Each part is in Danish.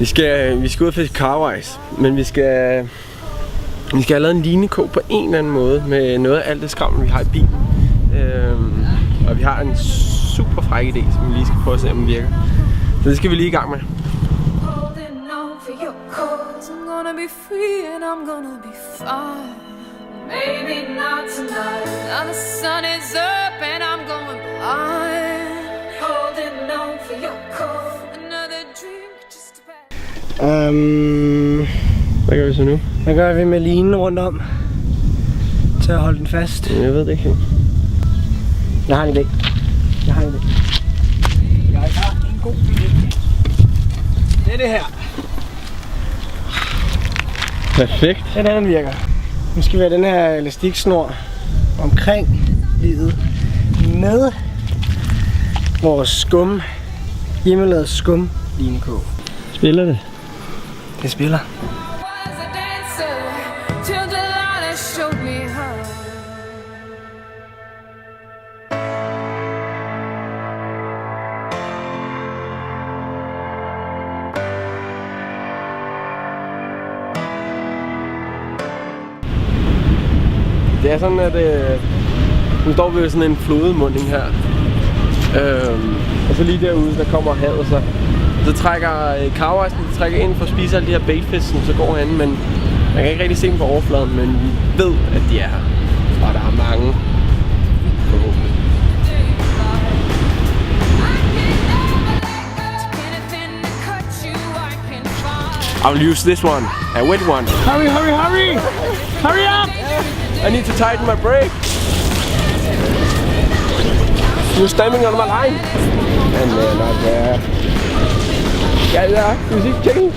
Vi skal ud og fiske carwise, men vi skal have lavet en linekog på en eller anden måde med noget af alt det skram, vi har i bilen. Og vi har en super fræk idé, som vi lige skal prøve at se, om den virker. Så det skal vi lige i gang med. Hvad gør vi så nu? Hvad gør vi med linen rundt om? Til at holde den fast? Jeg ved det ikke helt. Jeg har en idé. Jeg har en god idé. Det er det her. Perfekt. Det er den virker. Nu skal vi have den her elastiksnor omkring livet med vores skum, hjemmelavet skum linekog. Spiller det? Det spiller. Det er sådan, at nu står vi ved sådan en flodmunding her. Og så lige derude, der kommer havet så trækker carwisen ind for at spise alle de her baitfish, som så går herinde, men man kan ikke rigtig se dem på overfladen, men vi ved, at de er her. Og der er mange. Forhåbentlig. I'll use this one, a wet one. Hurry, hurry, hurry! Hurry up! I need to tighten my brake. You're standing on my line. And then I'm there. Yeah, you see, checking.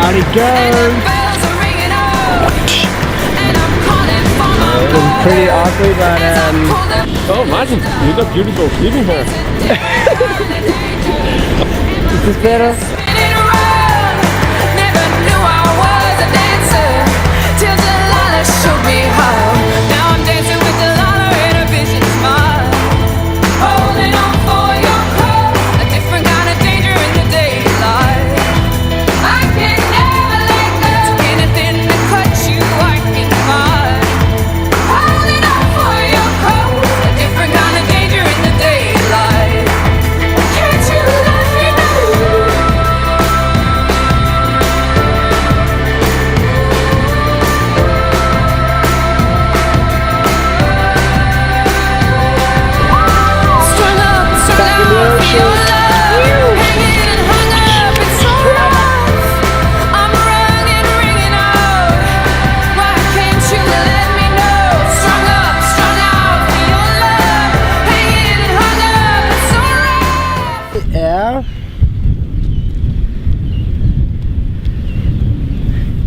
Out it goes! It was pretty awkward, but Oh, Martin, you got beautiful sleeping hair. is this better?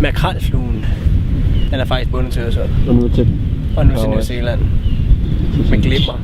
Makrelfluen. Den er faktisk bundet til Øresund. Og nu til New Zealand. Med glipper.